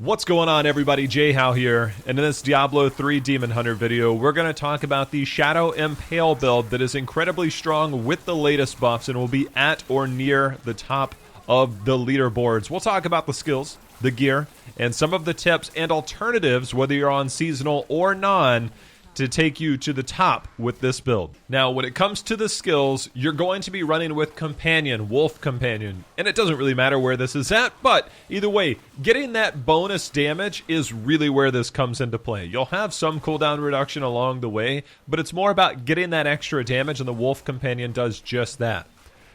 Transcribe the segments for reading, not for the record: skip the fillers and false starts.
What's going on, everybody? Jay How here, and in this Diablo 3 Demon Hunter video, we're going to talk about the Shadow Impale build that is incredibly strong with the latest buffs and will be at or near the top of the leaderboards. We'll talk about the skills, the gear, and some of the tips and alternatives, whether you're on seasonal or non, to take you to the top with this build. Now, when it comes to the skills, you're going to be running with Companion, Wolf Companion, and it doesn't really matter where this is at, but either way, getting that bonus damage is really where this comes into play. You'll have some cooldown reduction along the way, but it's more about getting that extra damage, and the Wolf Companion does just that.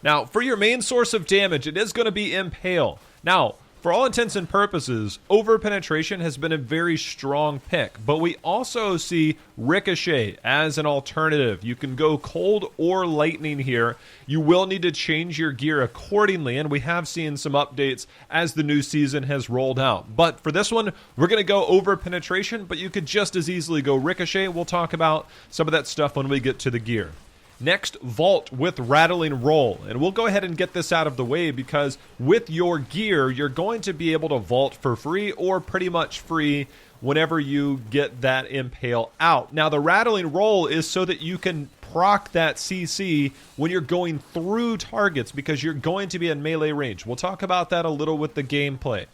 Now, for your main source of damage, it is going to be Impale. Now, for all intents and purposes, over-penetration has been a very strong pick, but we also see Ricochet as an alternative. You can go cold or lightning here. You will need to change your gear accordingly, and we have seen some updates as the new season has rolled out. But for this one, we're going to go over-penetration, but you could just as easily go Ricochet. We'll talk about some of that stuff when we get to the gear. Next, Vault with Rattling Roll, and we'll go ahead and get this out of the way because with your gear, you're going to be able to vault for free or pretty much free whenever you get that Impale out. Now, the Rattling Roll is so that you can proc that CC when you're going through targets because you're going to be in melee range. We'll talk about that a little with the gameplay.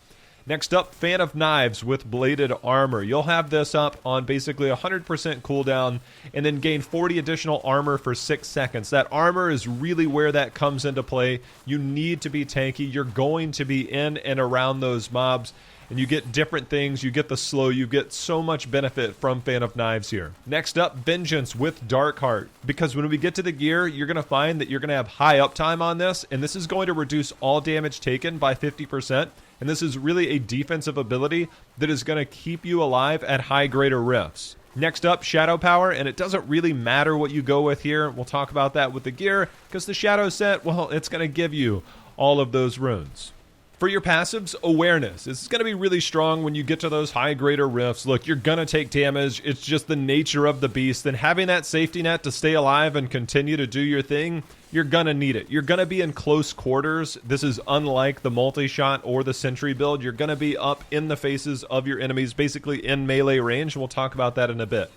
Next up, Fan of Knives with Bladed Armor. You'll have this up on basically 100% cooldown and then gain 40 additional armor for 6 seconds. That armor is really where that comes into play. You need to be tanky. You're going to be in and around those mobs, and you get different things. You get the slow. You get so much benefit from Fan of Knives here. Next up, Vengeance with Darkheart. Because when we get to the gear, you're going to find that you're going to have high uptime on this, and this is going to reduce all damage taken by 50%. And this is really a defensive ability that is going to keep you alive at high greater rifts. Next up, Shadow Power, and it doesn't really matter what you go with here. We'll talk about that with the gear, because the Shadow set, well, it's going to give you all of those runes. For your passives, Awareness. It's going to be really strong when you get to those high greater rifts. Look, you're going to take damage. It's just the nature of the beast. And having that safety net to stay alive and continue to do your thing, you're going to need it. You're going to be in close quarters. This is unlike the multi-shot or the sentry build. You're going to be up in the faces of your enemies, basically in melee range. We'll talk about that in a bit.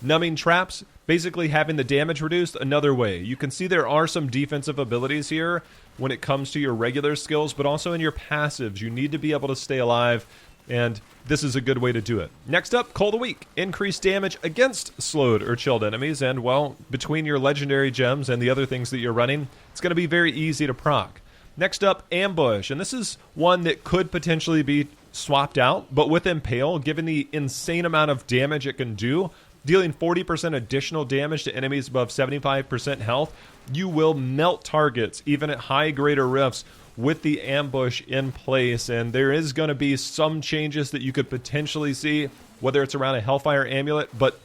Numbing Traps, basically having the damage reduced another way. You can see there are some defensive abilities here when it comes to your regular skills, but also in your passives. You need to be able to stay alive, and this is a good way to do it. Next up, Call the Weak. Increased damage against slowed or chilled enemies, and, well, between your legendary gems and the other things that you're running, it's going to be very easy to proc. Next up, Ambush, and this is one that could potentially be swapped out, but with Impale, given the insane amount of damage it can do, dealing 40% additional damage to enemies above 75% health, you will melt targets even at high greater rifts with the ambush in place. And there is going to be some changes that you could potentially see, whether it's around a Hellfire Amulet, but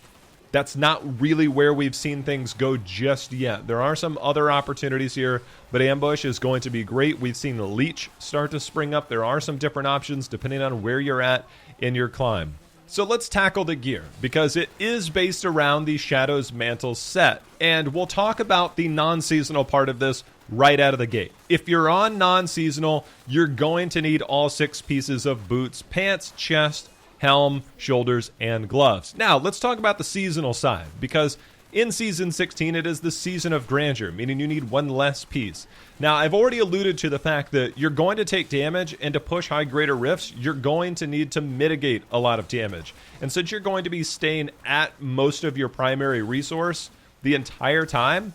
that's not really where we've seen things go just yet. There are some other opportunities here, but ambush is going to be great. We've seen the Leech start to spring up. There are some different options depending on where you're at in your climb. So let's tackle the gear, because it is based around the Shadow's Mantle set, and we'll talk about the non-seasonal part of this right out of the gate. If you're on non-seasonal, you're going to need all 6 pieces of boots, pants, chest, helm, shoulders, and gloves. Now, let's talk about the seasonal side, because in Season 16, it is the Season of Grandeur, meaning you need 1 less piece. Now, I've already alluded to the fact that you're going to take damage, and to push high greater rifts, you're going to need to mitigate a lot of damage. And since you're going to be staying at most of your primary resource the entire time,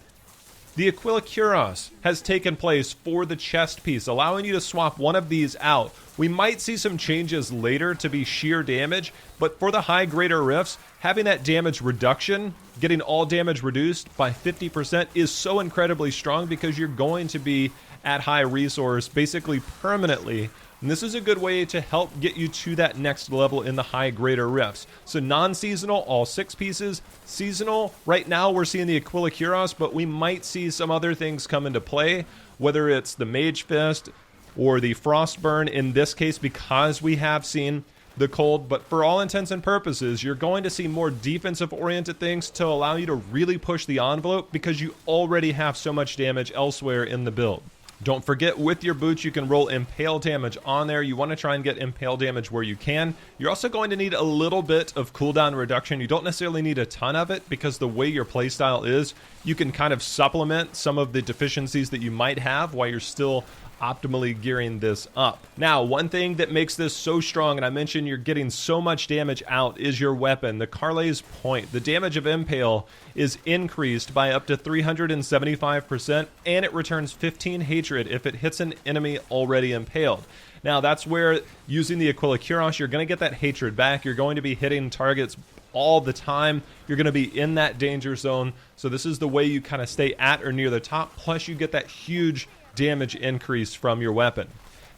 the Aquila Cuirass has taken place for the chest piece, allowing you to swap one of these out. We might see some changes later to be sheer damage, but for the high greater rifts, having that damage reduction, getting all damage reduced by 50% is so incredibly strong because you're going to be at high resource basically permanently. And this is a good way to help get you to that next level in the high greater rifts. So non-seasonal, all 6 pieces. Seasonal, right now we're seeing the Aquila Cuirass, but we might see some other things come into play, whether it's the Mage Fist or the Frostburn in this case, because we have seen the cold. But for all intents and purposes, you're going to see more defensive oriented things to allow you to really push the envelope because you already have so much damage elsewhere in the build. Don't forget, with your boots, you can roll impale damage on there. You want to try and get impale damage where you can. You're also going to need a little bit of cooldown reduction. You don't necessarily need a ton of it, because the way your playstyle is, you can kind of supplement some of the deficiencies that you might have while you're still optimally gearing this up. Now, one thing that makes this so strong, and I mentioned you're getting so much damage out, is your weapon. The Carle's Point. The damage of Impale is increased by up to 375%, and it returns 15 hatred if it hits an enemy already impaled. Now, that's where, using the Aquila Cuirass, you're going to get that hatred back. You're going to be hitting targets all the time. You're going to be in that danger zone. So this is the way you kind of stay at or near the top, plus you get that huge damage increase from your weapon.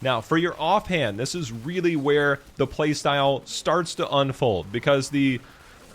Now, for your offhand, this is really where the playstyle starts to unfold, because the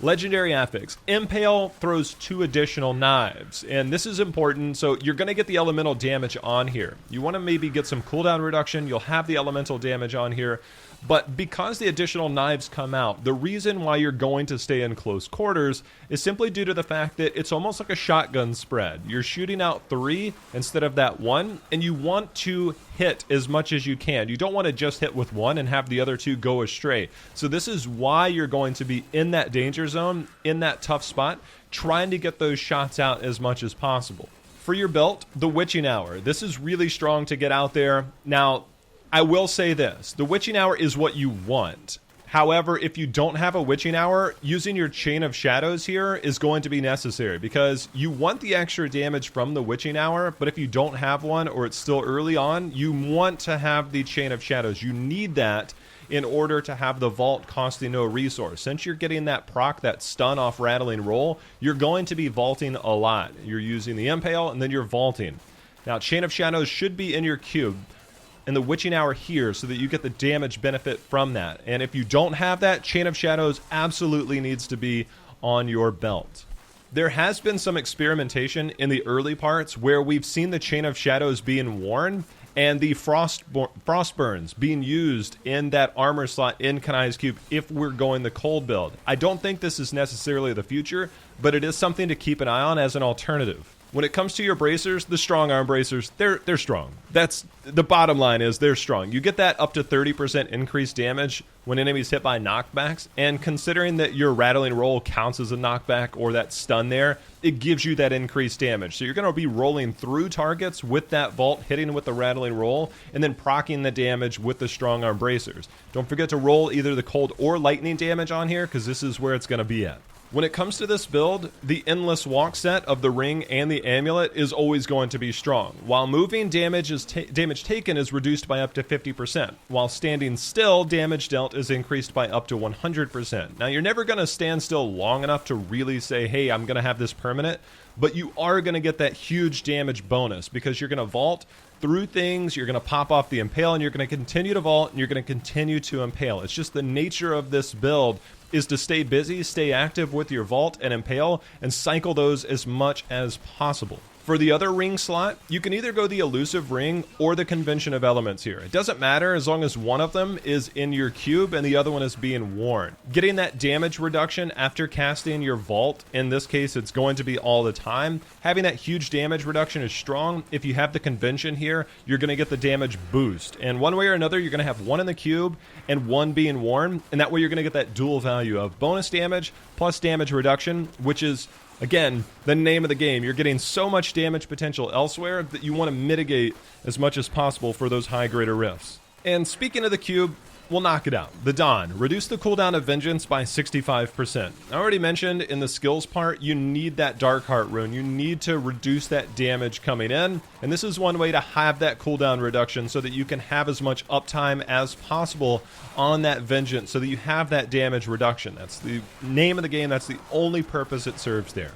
legendary affix Impale throws 2 additional knives, and this is important. So you're going to get the elemental damage on here. You want to maybe get some cooldown reduction. You'll have the elemental damage on here, but because the additional knives come out, the reason why you're going to stay in close quarters is simply due to the fact that it's almost like a shotgun spread. You're shooting out 3 instead of that 1, and you want to hit as much as you can. You don't want to just hit with 1 and have the other 2 go astray. So this is why you're going to be in that danger zone, in that tough spot, trying to get those shots out as much as possible. For your belt, the Witching Hour. This is really strong to get out there. Now, I will say this, the Witching Hour is what you want. However, if you don't have a Witching Hour, using your Chain of Shadows here is going to be necessary, because you want the extra damage from the Witching Hour, but if you don't have one, or it's still early on, you want to have the Chain of Shadows. You need that in order to have the vault costing no resource. Since you're getting that proc, that stun off rattling roll, you're going to be vaulting a lot. You're using the Impale, and then you're vaulting. Now, Chain of Shadows should be in your cube, and the Witching Hour here, so that you get the damage benefit from that. And if you don't have that, Chain of Shadows absolutely needs to be on your belt. There has been some experimentation in the early parts where we've seen the Chain of Shadows being worn, and the frost burns being used in that armor slot in Kanai's cube if we're going the cold build. I don't think this is necessarily the future, but it is something to keep an eye on as an alternative. When it comes to your bracers, the strong arm bracers, they're strong. That's the bottom line, is they're strong. You get that up to 30% increased damage when enemies hit by knockbacks, and considering that your rattling roll counts as a knockback, or that stun there, it gives you that increased damage. So you're going to be rolling through targets with that vault, hitting with the rattling roll, and then proccing the damage with the strong arm bracers. Don't forget to roll either the cold or lightning damage on here, because this is where it's going to be at. When it comes to this build, the Endless Walk set of the ring and the amulet is always going to be strong. While moving, damage taken is reduced by up to 50%. While standing still, damage dealt is increased by up to 100%. Now, you're never going to stand still long enough to really say, hey, I'm going to have this permanent, but you are going to get that huge damage bonus, because you're going to vault through things, you're going to pop off the Impale, and you're going to continue to vault, and you're going to continue to Impale. It's just the nature of this build is to stay busy, stay active with your vault and Impale, and cycle those as much as possible. For the other ring slot, you can either go the elusive ring or the convention of elements here. It doesn't matter as long as one of them is in your cube and the other one is being worn. Getting that damage reduction after casting your vault, in this case it's going to be all the time. Having that huge damage reduction is strong. If you have the convention here, you're going to get the damage boost. And one way or another, you're going to have one in the cube and one being worn, and that way you're going to get that dual value of bonus damage plus damage reduction, which is, again, the name of the game. You're getting so much damage potential elsewhere that you want to mitigate as much as possible for those high greater rifts. And speaking of the cube, we'll knock it out. The Dawn. Reduce the cooldown of Vengeance by 65%. I already mentioned in the skills part, you need that Dark Heart rune. You need to reduce that damage coming in, and this is one way to have that cooldown reduction so that you can have as much uptime as possible on that Vengeance, so that you have that damage reduction. That's the name of the game. That's the only purpose it serves there.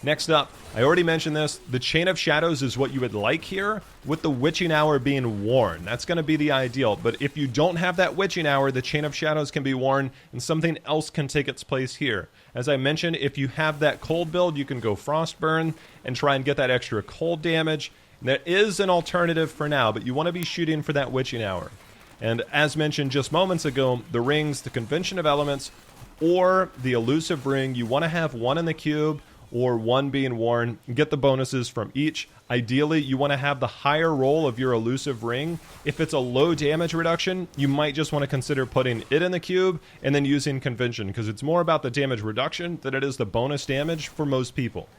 Next up, I already mentioned this, the Chain of Shadows is what you would like here, with the Witching Hour being worn. That's going to be the ideal, but if you don't have that Witching Hour, the Chain of Shadows can be worn, and something else can take its place here. As I mentioned, if you have that cold build, you can go Frostburn and try and get that extra cold damage. And that is an alternative for now, but you want to be shooting for that Witching Hour. And as mentioned just moments ago, the rings, the Convention of Elements, or the elusive ring, you want to have one in the cube or one being worn. Get the bonuses from each. Ideally, you want to have the higher roll of your elusive ring. If it's a low damage reduction, you might just want to consider putting it in the cube and then using convention, because it's more about the damage reduction than it is the bonus damage for most people.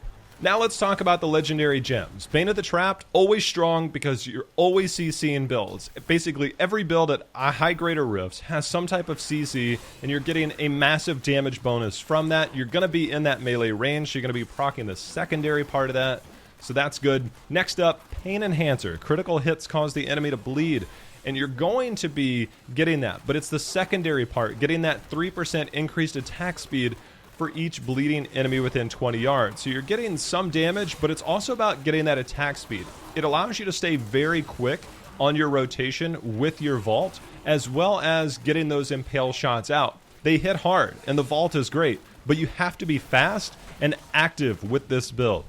Now let's talk about the legendary gems. Bane of the Trapped, always strong because you're always CCing builds. Basically, every build at high grade or rifts has some type of CC, and you're getting a massive damage bonus from that. You're going to be in that melee range, so you're going to be proccing the secondary part of that. So that's good. Next up, Pain Enhancer. Critical hits cause the enemy to bleed, and you're going to be getting that, but it's the secondary part, getting that 3% increased attack speed for each bleeding enemy within 20 yards. So you're getting some damage, but it's also about getting that attack speed. It allows you to stay very quick on your rotation with your vault, as well as getting those impale shots out. They hit hard, and the vault is great, but you have to be fast and active with this build.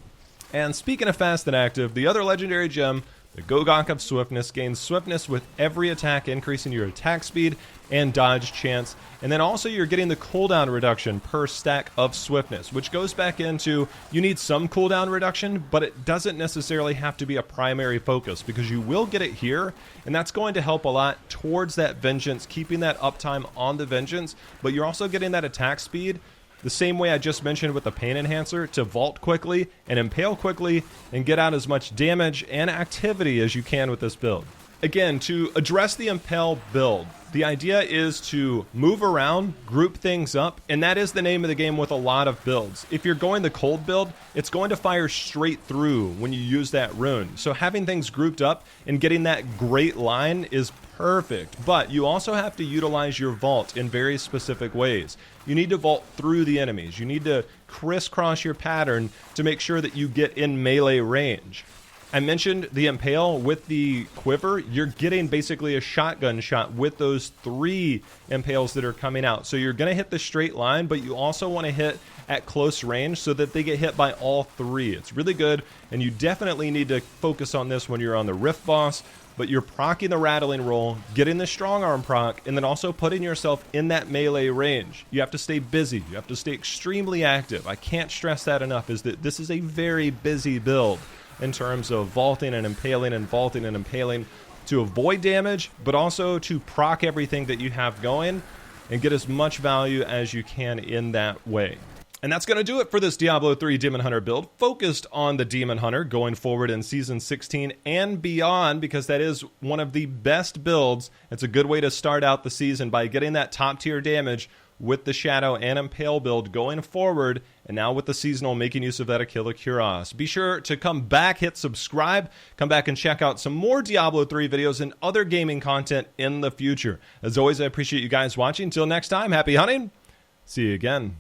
And speaking of fast and active, the other legendary gem, the Gogok of Swiftness, gains swiftness with every attack, increasing your attack speed and dodge chance. And then also you're getting the cooldown reduction per stack of swiftness, which goes back into you need some cooldown reduction, but it doesn't necessarily have to be a primary focus, because you will get it here, and that's going to help a lot towards that vengeance, keeping that uptime on the vengeance, but you're also getting that attack speed the same way I just mentioned with the Pain Enhancer, to vault quickly and impale quickly and get out as much damage and activity as you can with this build. Again, to address the impale build, the idea is to move around, group things up, and that is the name of the game with a lot of builds. If you're going the cold build, it's going to fire straight through when you use that rune. So having things grouped up and getting that great line is perfect, but you also have to utilize your vault in very specific ways. You need to vault through the enemies. You need to crisscross your pattern to make sure that you get in melee range. I mentioned the impale with the quiver. You're getting basically a shotgun shot with those 3 impales that are coming out. So you're going to hit the straight line, but you also want to hit at close range so that they get hit by all 3. It's really good, and you definitely need to focus on this when you're on the Rift boss. But you're proccing the rattling roll, getting the strong arm proc, and then also putting yourself in that melee range. You have to stay busy. You have to stay extremely active. I can't stress that enough, is that this is a very busy build in terms of vaulting and impaling and vaulting and impaling to avoid damage, but also to proc everything that you have going and get as much value as you can in that way. And that's going to do it for this Diablo 3 Demon Hunter build, focused on the Demon Hunter going forward in Season 16 and beyond, because that is one of the best builds. It's a good way to start out the season by getting that top tier damage with the Shadow and Impale build going forward, and now with the seasonal, making use of that Aquila Cuirass. Be sure to come back, hit subscribe, come back and check out some more Diablo 3 videos and other gaming content in the future. As always, I appreciate you guys watching. Until next time, happy hunting. See you again.